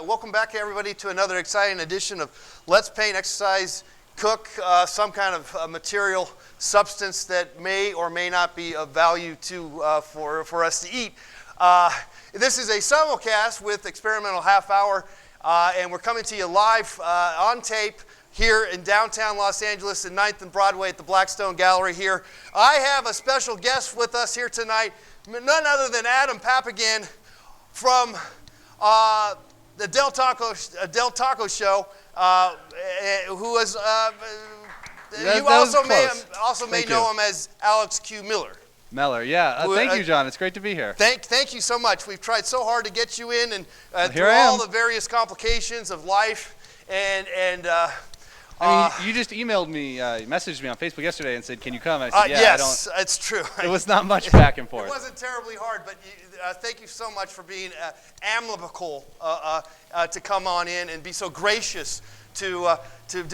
Welcome back, everybody, to another exciting edition of Let's Paint, Exercise, Cook, some kind of material substance that may or may not be of value for us to eat. This is a simulcast with Experimental Half Hour, and we're coming to you live on tape here in downtown Los Angeles at 9th and Broadway at the Blackstone Gallery here. I have a special guest with us here tonight, none other than Adam Papagan from the Del Taco Show, who was, you also may know him as Alex Q. Miller. Thank you, John. It's great to be here. Thank you so much. We've tried so hard to get you in, and through all the various complications of life, and you just emailed me, messaged me on Facebook yesterday and said, "Can you come?" I said, "Yeah." Yes, it's true. It was not much back and forth. It wasn't terribly hard, but thank you so much for being amicable to come on in and be so gracious to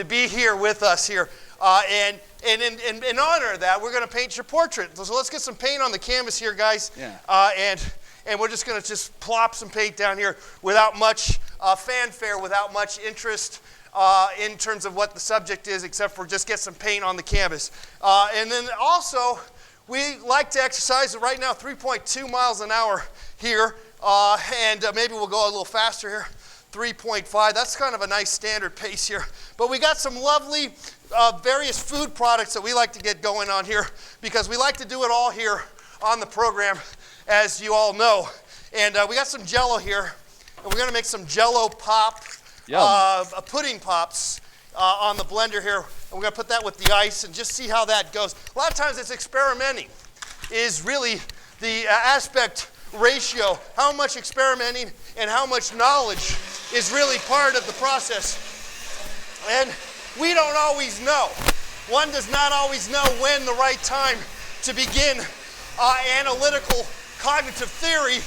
be here with us here. And in honor of that, we're going to paint your portrait. So let's get some paint on the canvas here, guys. Yeah. And we're just going to just plop some paint down here without much fanfare, without much interest in terms of what the subject is, except for just get some paint on the canvas. And then also, we like to exercise right now 3.2 miles an hour here, and maybe we'll go a little faster here, 3.5. That's kind of a nice standard pace here. But we got some lovely various food products that we like to get going on here, because we like to do it all here on the program, as you all know. And we got some Jell-O here, and we're going to make some Jell-O pop pudding pops on the blender here. And we're going to put that with the ice and just see how that goes. A lot of times it's experimenting is really the aspect ratio. How much experimenting and how much knowledge is really part of the process. And we don't always know. One does not always know when the right time to begin analytical cognitive theory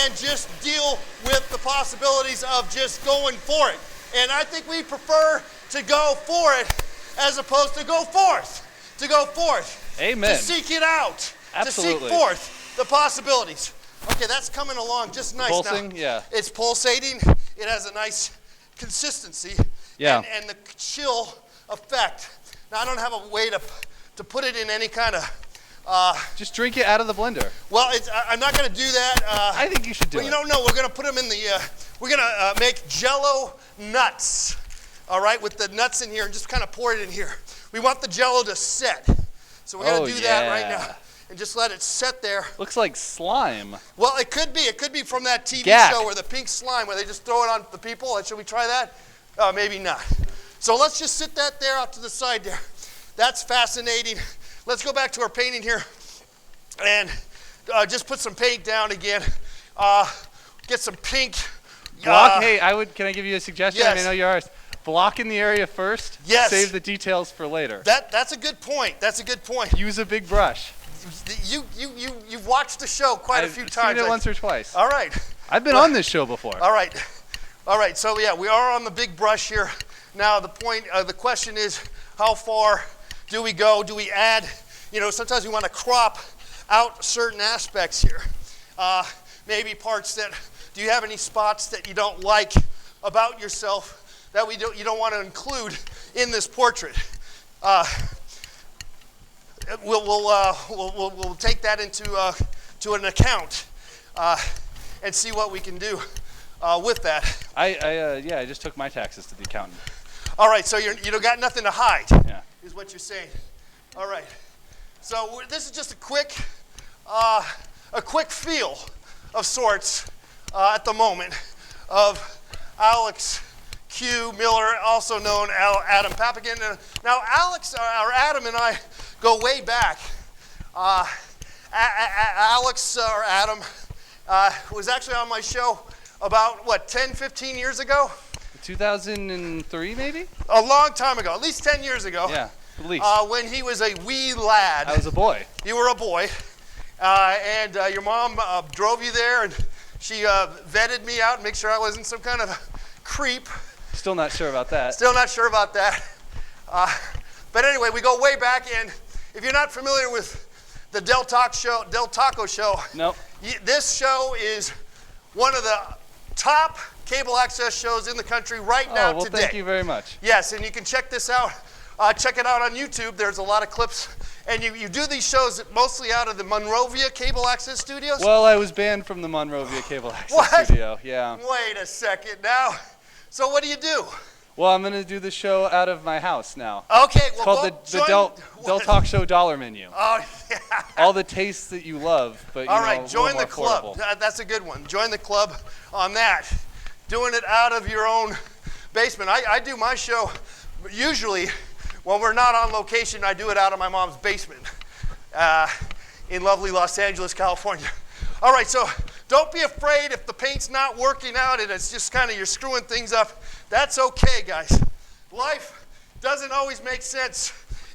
and just deal with the possibilities of just going for it. And I think we prefer to go for it as opposed to go forth. To go forth. Amen. To seek it out. Absolutely. To seek forth the possibilities. Okay, that's coming along just nice. Pulsing, now. yeah. It's pulsating. It has a nice consistency. Yeah. And the chill effect. Now, I don't have a way to put it in any kind of... just drink it out of the blender. Well, I'm not going to do that. I think you should do it. You don't know. We're going to put them in the... we're going to make Jell-O nuts, all right, with the nuts in here, and just kind of pour it in here. We want the Jell-O to set. So we're going to do that right now and just let it set there. Looks like slime. Well, it could be. It could be from that TV show where the pink slime, where they just throw it on the people. Should we try that? Maybe not. So let's just sit that there out to the side there. That's fascinating. Let's go back to our painting here and just put some paint down again. Get some pink. Block. Can I give you a suggestion? Yes. I know you're ours. Block in the area first. Yes. Save the details for later. That's a good point. That's a good point. Use a big brush. You've watched the show quite a few times. I've seen it once or twice. All right. I've been on this show before. All right. So yeah, we are on the big brush here. Now the question is, how far do we go? Do we add? Sometimes we want to crop out certain aspects here. Maybe parts that. Do you have any spots that you don't like about yourself that you don't want to include in this portrait? We'll take that to an account and see what we can do with that. I just took my taxes to the accountant. All right, so you don't got nothing to hide. Yeah. Is what you're saying. All right. So this is just a quick feel of sorts at the moment of Alex Q. Miller, also known as Adam Papagan. Now, Adam and I go way back. Alex or Adam was actually on my show about 10, 15 years ago. 2003, maybe? A long time ago, at least 10 years ago. Yeah, at least. When he was a wee lad. I was a boy. You were a boy. And your mom drove you there, and she vetted me out and make sure I wasn't some kind of creep. Still not sure about that. Still not sure about that. But anyway, we go way back, and if you're not familiar with the Del Taco Show, nope. This show is one of the top cable access shows in the country right now well, today. thank you very much. Yes, and you can check this out. Check it out on YouTube. There's a lot of clips. And you do these shows mostly out of the Monrovia Cable Access Studios? Well, I was banned from the Monrovia Cable Access What? Studio. Yeah. Wait a second now. So what do you do? Well, I'm going to do the show out of my house now. Okay, well, It's called the Del Talk Show Dollar Menu. Oh, yeah. All the tastes that you love, but All know, right, a little join more the club. affordable. That's a good one. Join the club on that. Doing it out of your own basement. I do my show usually when we're not on location. I do it out of my mom's basement in lovely Los Angeles, California. All right, so don't be afraid if the paint's not working out and it's just kind of you're screwing things up. That's okay, guys. Life doesn't always make sense.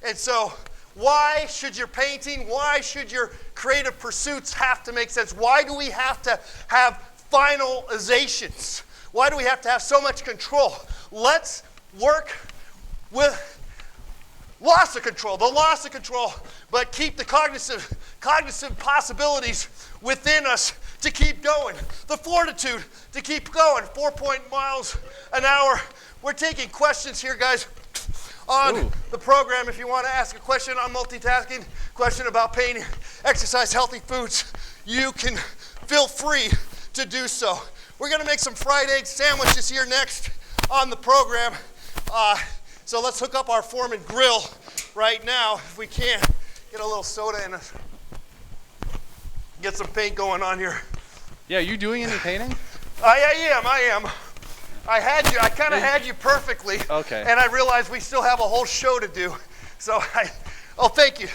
And so why should your painting, why should your creative pursuits have to make sense? Why do we have to have finalizations? Why do we have to have so much control? Let's work with loss of control, the loss of control, but keep the cognitive possibilities within us to keep going, the fortitude to keep going, 4 miles an hour. We're taking questions here, guys, on the program. If you want to ask a question on multitasking, question about painting, exercise, healthy foods, you can feel free to do so. We're going to make some fried egg sandwiches here next on the program. So let's hook up our Foreman grill right now, if we can. Get a little soda and get some paint going on here. Yeah, you doing any painting? I am. I kind of had you perfectly. Okay. And I realized we still have a whole show to do. So thank you.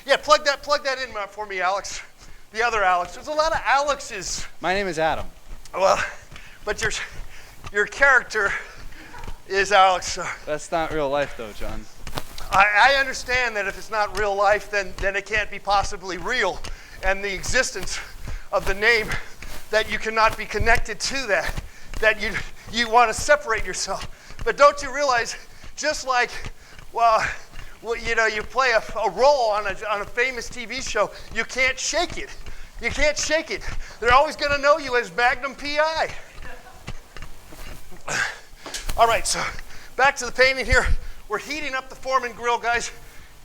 Yeah, plug that in for me, Alex. The other Alex. There's a lot of Alexes. My name is Adam. Well, but your character is Alex. So. That's not real life, though, John. I understand that if it's not real life, then it can't be possibly real. And the existence of the name, that you cannot be connected to that you want to separate yourself. But don't you realize, just like, you play a role on a famous TV show, you can't shake it. You can't shake it. They're always going to know you as Magnum P.I. All right, so back to the painting here. We're heating up the Foreman grill, guys,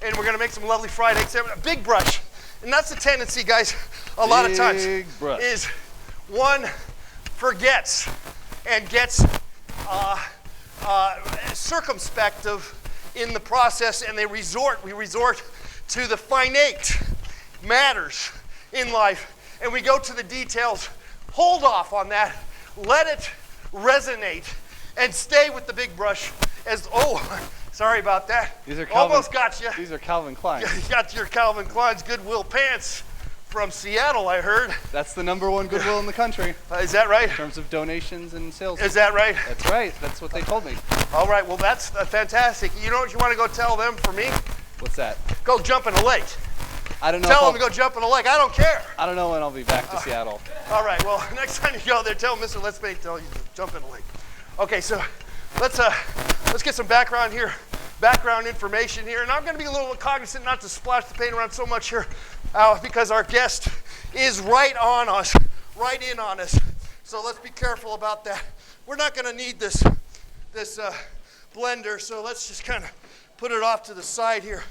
and we're going to make some lovely fried eggs. A big brush. And that's the tendency, guys, a lot of times, is one forgets and gets circumspect in the process, and we resort to the finite matters in life, and we go to the details. Hold off on that. Let it resonate, and stay with the big brush. Sorry about that. These are Calvin, almost got you. These are Calvin Klein. You got your Calvin Klein's Goodwill pants from Seattle, I heard. That's the #1 Goodwill in the country. Is that right? In terms of donations and sales. Is that right? That's right. That's what they told me. All right. Well, that's fantastic. You know what you want to go tell them for me? What's that? Go jump in a lake. I don't know. Tell them to go jump in a lake. I don't care. I don't know when I'll be back to Seattle. All right. Well, next time you go there, tell Mr. Let's Paint, tell you to jump in a lake. Okay. So let's get some background information here, and I'm going to be a little cognizant not to splash the paint around so much here, because our guest is right in on us. So let's be careful about that. We're not going to need this blender, so let's just kind of put it off to the side here.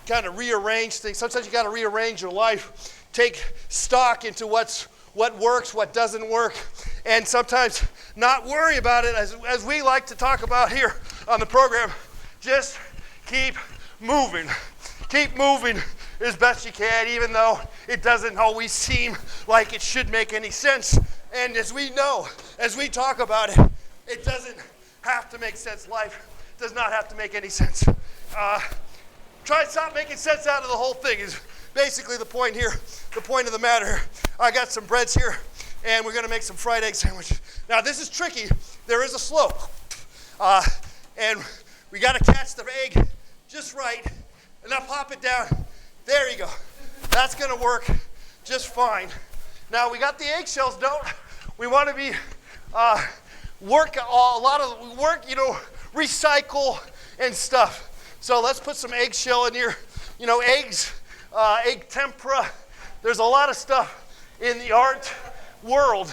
Kind of rearrange things. Sometimes you got to rearrange your life. Take stock into what works, what doesn't work, and sometimes not worry about it, as we like to talk about here on the program. Just keep moving. Keep moving as best you can, even though it doesn't always seem like it should make any sense. And as we know, as we talk about it, it doesn't have to make sense. Life does not have to make any sense. Try and stop making sense out of the whole thing is basically the point here, the point of the matter here. I got some breads here, and we're going to make some fried egg sandwiches. Now, this is tricky. There is a slope. And we got to catch the egg just right, and now pop it down. There you go. That's going to work just fine. Now, we got the eggshells, we want to be recycle and stuff. So let's put some eggshell in here. Eggs, egg tempera. There's a lot of stuff in the art world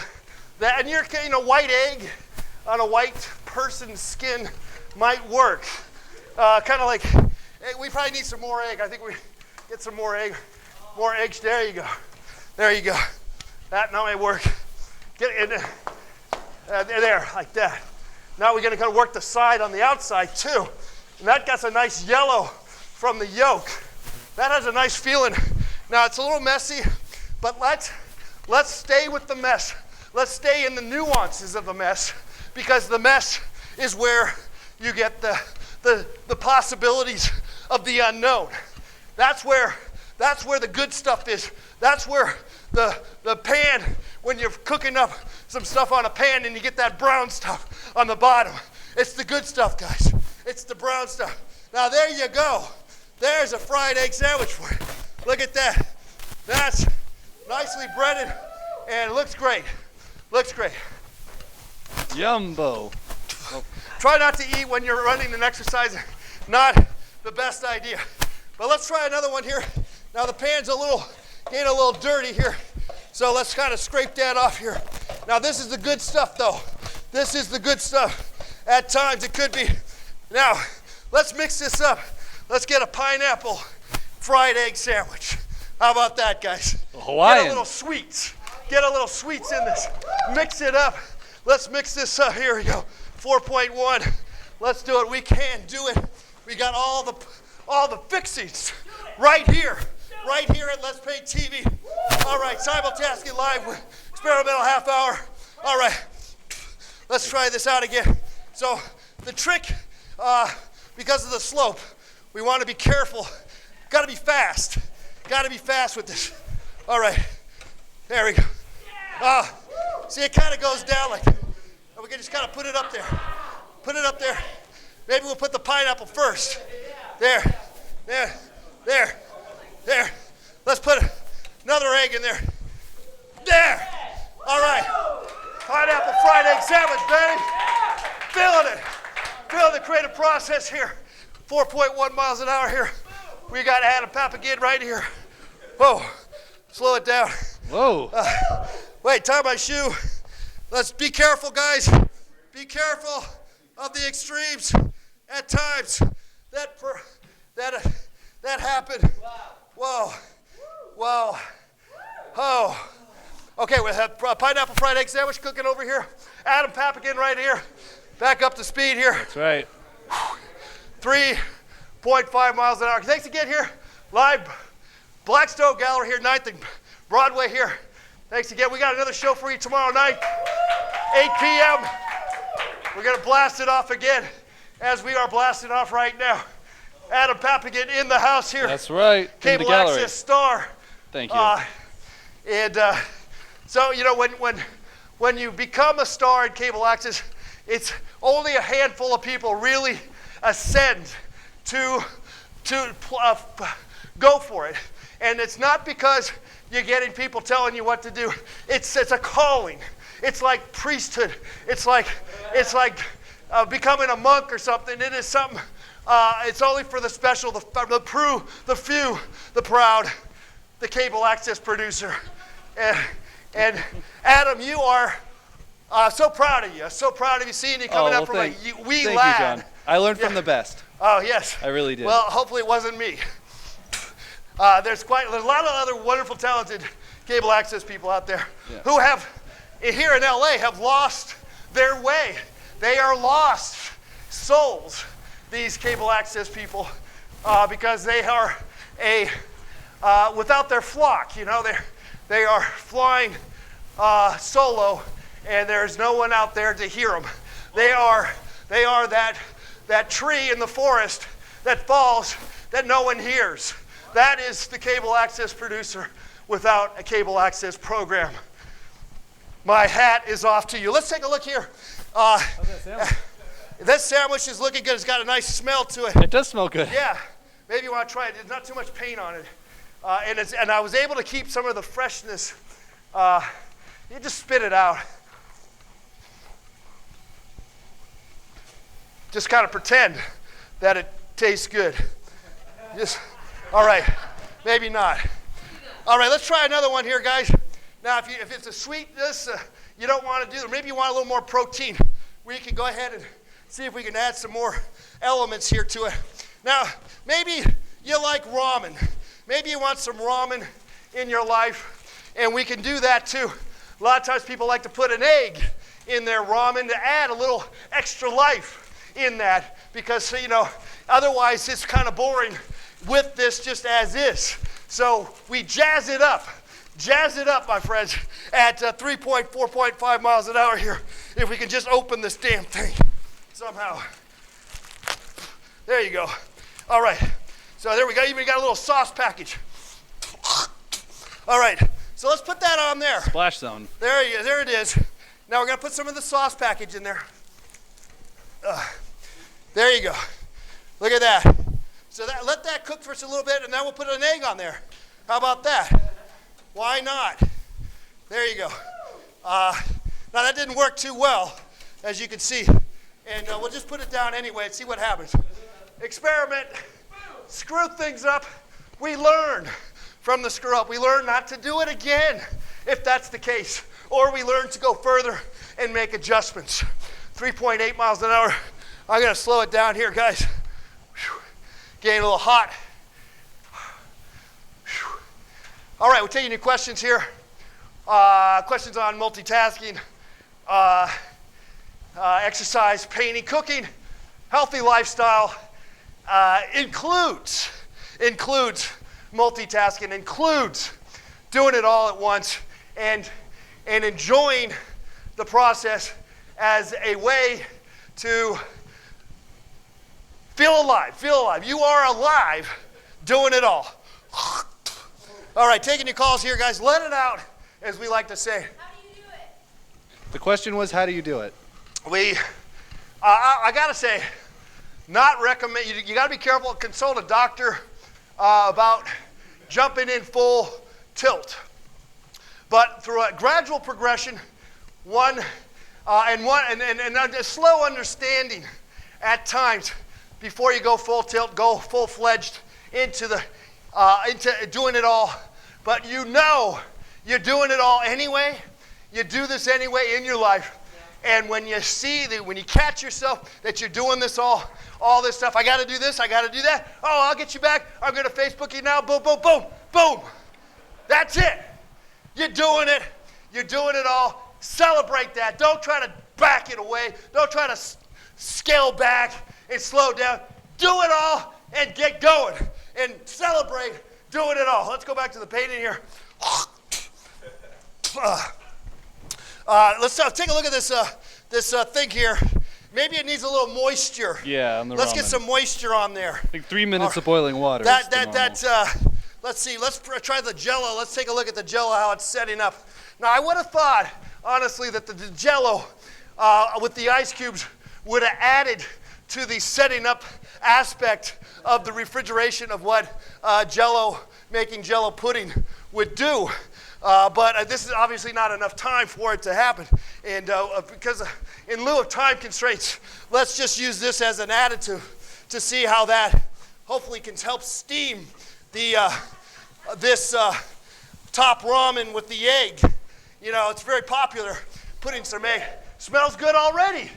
That, and white egg on a white person's skin might work. Kind of like, hey, we probably need some more egg. I think we get some more egg. More eggs. There you go. There you go. That now may work. Get it in there, like that. Now we're going to kind of work the side on the outside too. And that gets a nice yellow from the yolk. That has a nice feeling. Now it's a little messy, but let's stay with the mess. Let's stay in the nuances of the mess, because the mess is where you get the possibilities of the unknown. That's where the good stuff is. That's where the pan, when you're cooking up some stuff on a pan and you get that brown stuff on the bottom. It's the good stuff, guys. It's the brown stuff. Now there you go. There's a fried egg sandwich for you. Look at that. That's nicely breaded and looks great. Looks great. Yumbo. Try not to eat when you're running and exercising. Not the best idea. But let's try another one here. Now the pan's getting a little dirty here. So let's kind of scrape that off here. Now this is the good stuff though. This is the good stuff. At times it could be. Now, let's mix this up. Let's get a pineapple fried egg sandwich. How about that, guys? Hawaiian. Get a little sweets. Get a little sweets in this. Mix it up. Let's mix this up. Here we go. 4.1. Let's do it. We can do it. We got all the fixings right here at Let's Paint TV. All right, simultasking live with experimental half hour. All right, let's try this out again. So the trick, because of the slope, we want to be careful. Got to be fast. Got to be fast with this. All right, there we go. See, it kind of goes down like, we can just kind of put it up there. Put it up there. Maybe we'll put the pineapple first. There. Let's put another egg in there. There. All right. Pineapple fried egg sandwich, baby. Feeling it. Feeling the creative process here. 4.1 miles an hour here. We got Adam Papagian right here. Whoa. Slow it down. Whoa. Wait, tie my shoe. Let's be careful, guys. Be careful of the extremes. At times, that happened. Whoa. Whoa. Oh. Okay, we have pineapple fried egg sandwich cooking over here. Adam Papagian right here. Back up to speed here. That's right. 3.5 miles an hour. Thanks again here. Live Blackstone Gallery here, 9th and Broadway here. Thanks again. We got another show for you tomorrow night, 8 p.m. We're going to blast it off again, as we are blasting off right now. Adam Papagian in the house here. That's right. Cable access star. Thank you. So, you know, when you become a star in cable access, it's only a handful of people really ascend to go for it. And it's not because you're getting people telling you what to do. It's a calling. It's like priesthood. It's like becoming a monk or something. It is something. It's only for the special, the few, the proud, the cable access producer. And Adam, you are so proud of you. So proud of you, seeing you coming up from a wee thank lad. you, John. I learned from the best. Oh, yes. I really did. Well, hopefully it wasn't me. There's a lot of other wonderful, talented cable access people out there who have, here in LA, have lost their way. They are lost souls, these cable access people, because they are without their flock. You know, they are flying solo, and there's no one out there to hear them. They are that tree in the forest that falls that no one hears. That is the cable access producer without a cable access program. My hat is off to you. Let's take a look here. How's that sandwich? This sandwich is looking good. It's got a nice smell to it. It does smell good. Yeah. Maybe you want to try it. There's not too much paint on it. And I was able to keep some of the freshness. You just spit it out. Just kind of pretend that it tastes good. All right, maybe not. All right, let's try another one here, guys. Now, if it's a sweetness you don't want to do, or maybe you want a little more protein, we can go ahead and see if we can add some more elements here to it. Now, maybe you like ramen. Maybe you want some ramen in your life, and we can do that too. A lot of times people like to put an egg in their ramen to add a little extra life in that, because, otherwise it's kind of boring with this just as is. So we jazz it up. Jazz it up, my friends, at 4.5 miles an hour here. If we can just open this damn thing somehow. There you go. All right. So there we go. Even got a little sauce package. All right. So let's put that on there. Splash zone. There it is. Now we're going to put some of the sauce package in there. There you go. Look at that. So let that cook for us a little bit, and then we'll put an egg on there. How about that? Why not? There you go. Now that didn't work too well, as you can see. And we'll just put it down anyway and see what happens. Experiment. Screw things up. We learn from the screw up. We learn not to do it again, if that's the case. Or we learn to go further and make adjustments. 3.8 miles an hour. I'm going to slow it down here, guys. Whew. Getting a little hot. Whew. All right, we're taking your questions here. Questions on multitasking, exercise, painting, cooking, healthy lifestyle, includes multitasking, includes doing it all at once and enjoying the process as a way to feel alive. You are alive doing it all. All right, taking your calls here, guys. Let it out, as we like to say. How do you do it? The question was, how do you do it? I got to say, not recommend, you got to be careful, consult a doctor about jumping in full tilt. But through a gradual progression, and a slow understanding at times before you go full tilt, go full-fledged into doing it all. But you're doing it all anyway. You do this anyway in your life. And when you when you catch yourself that you're doing this all this stuff, I got to do this, I got to do that. Oh, I'll get you back. I'm going to Facebook you now. Boom, boom, boom, boom. That's it. You're doing it. You're doing it all. Celebrate that. Don't try to back it away. Don't try to scale back and slow down. Do it all and get going. And celebrate doing it all. Let's go back to the painting here. Let's take a look at this thing here. Maybe it needs a little moisture. Yeah, on the Let's ramen. get some moisture on there. I think 3 minutes of boiling water. Let's see. Let's try the Jell-O. Let's take a look at the Jell-O, how it's setting up. Now, I would have thought, honestly, that the Jell-O with the ice cubes would have added to the setting up aspect of the refrigeration of what making Jell-O pudding would do. But this is obviously not enough time for it to happen. And because in lieu of time constraints, let's just use this as an additive to see how that hopefully can help steam this top ramen with the egg. It's very popular, putting some egg. Smells good already.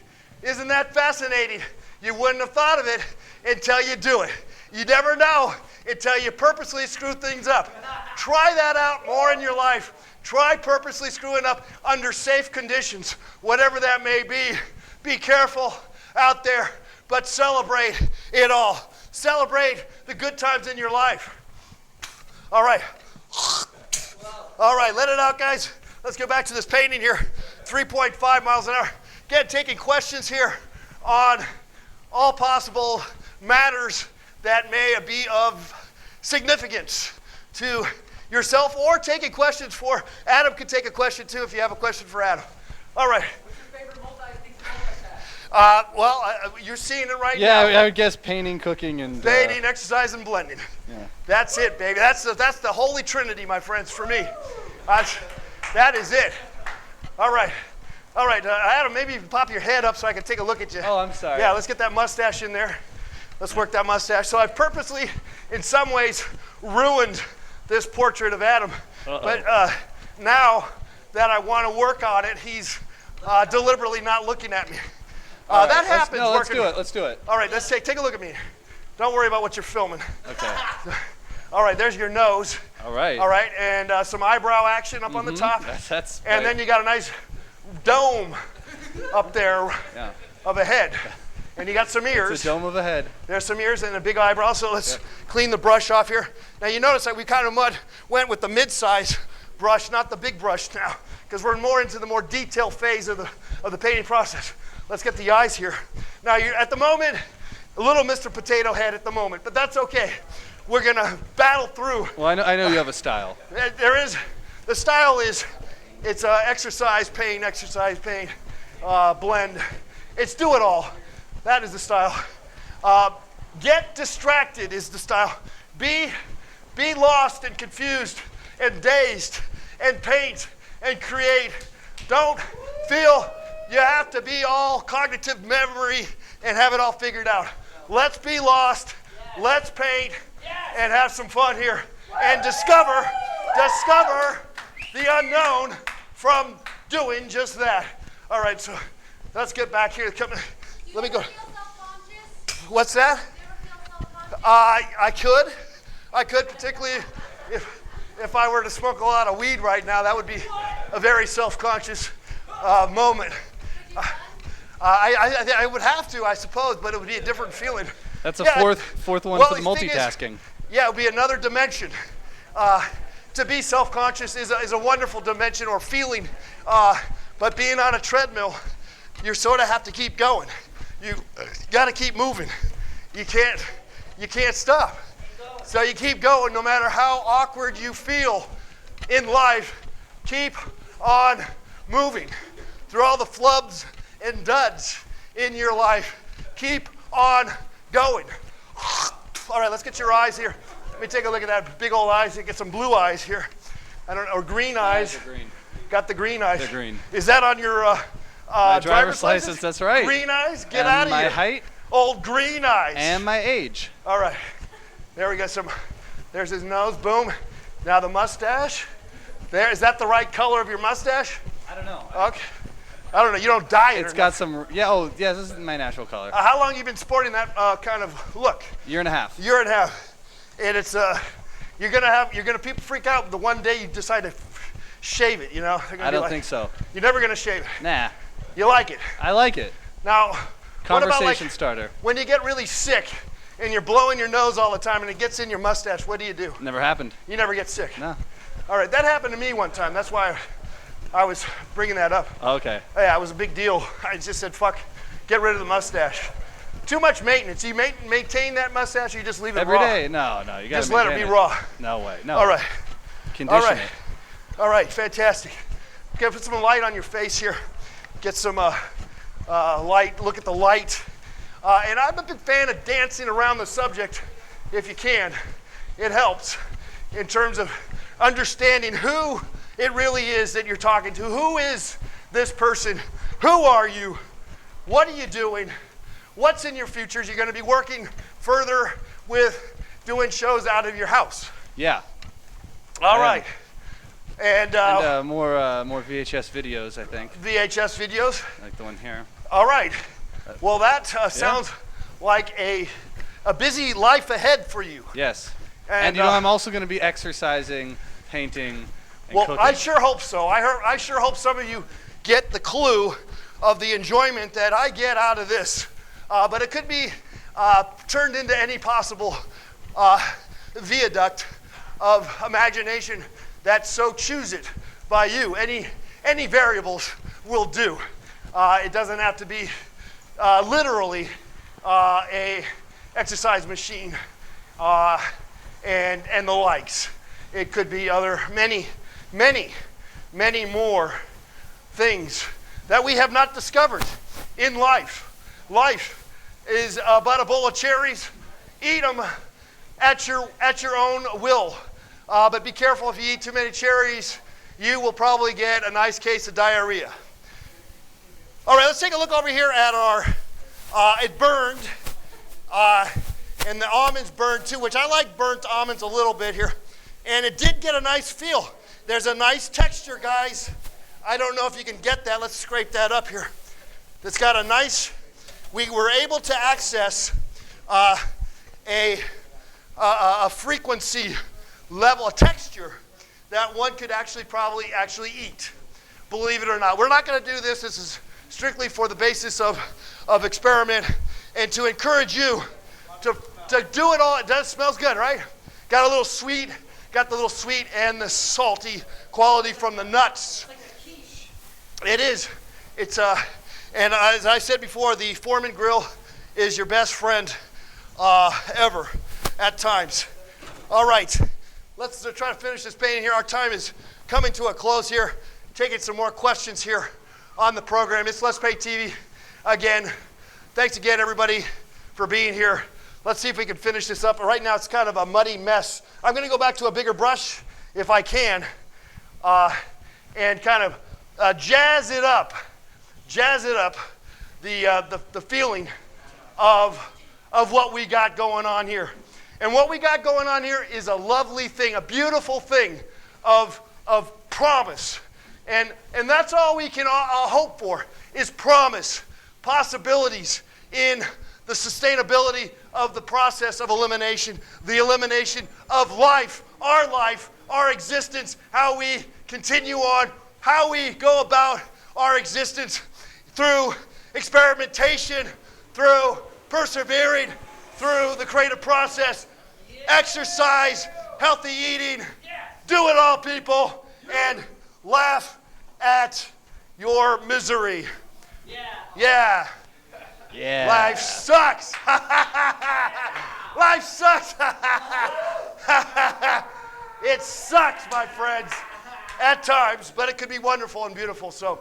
Isn't that fascinating? You wouldn't have thought of it until you do it. You never know until you purposely screw things up. Try that out more in your life. Try purposely screwing up under safe conditions, whatever that may be. Be careful out there, but celebrate it all. Celebrate the good times in your life. All right. All right, let it out, guys. Let's go back to this painting here. 3.5 miles an hour. Again, taking questions here on all possible matters that may be of significance to yourself, or taking questions for Adam. Could take a question too if you have a question for Adam. All right. What's your favorite multi-task? Well, you're seeing it right now. Yeah, I would guess painting, cooking, and Painting, exercise, and blending. Yeah. That's it, baby. That's the holy trinity, my friends, for me. That is it. All right. All right, Adam, maybe you can pop your head up so I can take a look at you. Oh, I'm sorry. Yeah, let's get that mustache in there. Let's work that mustache. So I've purposely, in some ways, ruined this portrait of Adam. Uh-oh. But now that I want to work on it, he's deliberately not looking at me. All right, That happens. Let's do it. Let's do it. All right, let's take a look at me. Don't worry about what you're filming. Okay. All right, there's your nose. All right. All right, and some eyebrow action up on the top. That's and then you got a nice dome up there of a head. And you got some ears. It's a dome of a head. There's some ears and a big eyebrow, so let's clean the brush off here. Now you notice that we kind of went with the mid-size brush, not the big brush now, because we're more into the more detailed phase of the painting process. Let's get the eyes here. Now you're at the moment, a little Mr. Potato Head at the moment, but that's okay. We're gonna battle through. Well, I know you have a style. The style is, it's exercise paint, blend. It's do it all. That is the style. Get distracted is the style. Be lost and confused and dazed and paint and create. Don't feel you have to be all cognitive memory and have it all figured out. Let's be lost. Let's paint and have some fun here and discover the unknown from doing just that. All right, so let's get back here. Let me go. What's that? I could, particularly if I were to smoke a lot of weed right now. That would be a very self-conscious moment. I would have to, I suppose, but it would be a different feeling. That's a fourth one for the multitasking. Yeah, it would be another dimension. To be self-conscious is a wonderful dimension or feeling, but being on a treadmill, you sort of have to keep going. You got to keep moving. You can't stop. So you keep going no matter how awkward you feel in life. Keep on moving through all the flubs and duds in your life. Keep on going. All right, let's get your eyes here. Let me take a look at that big old eyes. Get some blue eyes here. I don't know, or green eyes. Green. Got the green eyes. They're green. Is that on your my driver's license? That's right. Green eyes? Get and out of here. My height. Old green eyes. And my age. All right. There we go. There's his nose. Boom. Now the mustache. There. Is that the right color of your mustache? I don't know. Okay. I don't know. You don't dye it. It's got some. Yeah. Oh, yeah. This is my natural color. How long have you been sporting that kind of look? Year and a half. Year and a half. And it's you're gonna people freak out the one day you decide to shave it. You know. I don't think so. You're never gonna shave it. Nah. You like it. I like it. Now. Conversation starter. When you get really sick and you're blowing your nose all the time and it gets in your mustache, what do? Never happened. You never get sick. No. All right, that happened to me one time. That's why I was bringing that up. Okay. Yeah, it was a big deal. I just said, fuck, get rid of the mustache. Too much maintenance. You maintain that mustache or you just leave it every raw? Every day? No, you got to just let it be raw. No way. No. All right. Condition it. All right, fantastic. Okay, put some light on your face here. Get some light, look at the light. And I'm a big fan of dancing around the subject if you can. It helps in terms of understanding who it really is that you're talking to. Who is this person? Who are you? What are you doing? What's in your futures? You're going to be working further with doing shows out of your house. Yeah. All right. And more VHS videos, I think. VHS videos? Like the one here. All right. Well, that sounds like a busy life ahead for you. Yes. And I'm also going to be exercising, painting, and cooking. I sure hope so. I sure hope some of you get the clue of the enjoyment that I get out of this. But it could be turned into any possible viaduct of imagination that so choose it by you. Any variables will do. It doesn't have to be literally a exercise machine and the likes. It could be other many more things that we have not discovered in life. Life is but a bowl of cherries. Eat them at your own will. But be careful, if you eat too many cherries, you will probably get a nice case of diarrhea. All right, let's take a look over here at our, it burned, and the almonds burned too, which I like burnt almonds a little bit here. And it did get a nice feel. There's a nice texture, guys. I don't know if you can get that. Let's scrape that up here. That's got a nice, we were able to access a frequency level, a texture that one could probably eat, believe it or not. We're not going to do this. This is strictly for the basis of experiment and to encourage you to do it all. It does smells good, right? Got the little sweet and the salty quality from the nuts. Like a quiche. It is. It's and as I said before, the Foreman grill is your best friend ever at times. All right, let's try to finish this painting here. Our time is coming to a close here. Taking some more questions here on the program. It's Let's Paint TV again. Thanks again, everybody, for being here. Let's see if we can finish this up. Right now, it's kind of a muddy mess. I'm going to go back to a bigger brush, if I can, and kind of jazz it up, the feeling of what we got going on here. And what we got going on here is a lovely thing, a beautiful thing of promise. And that's all we can hope for is promise, possibilities in the sustainability of the process of elimination, the elimination of life, our existence, how we continue on, how we go about our existence through experimentation, through persevering, through the creative process, exercise, healthy eating, do it all, people, and laugh at your misery. Yeah. Life sucks. Life sucks. It sucks, my friends, at times, but it could be wonderful and beautiful. So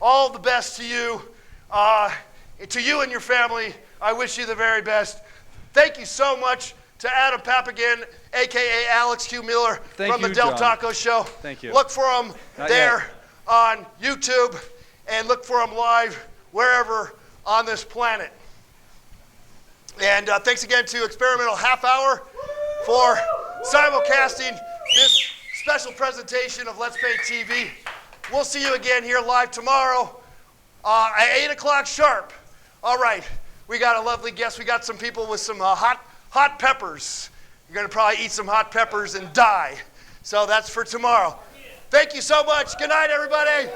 all the best to you and your family. I wish you the very best. Thank you so much to Adam Papagan, a.k.a. Alex Q. Miller from the Del Taco Show. Thank you. Look for him there on YouTube and look for him live wherever on this planet. And thanks again to Experimental Half Hour for simulcasting this special presentation of Let's Paint TV. We'll see you again here live tomorrow at 8 o'clock sharp. All right, we got a lovely guest. We got some people with some hot peppers. You're going to probably eat some hot peppers and die. So that's for tomorrow. Thank you so much. Good night, everybody.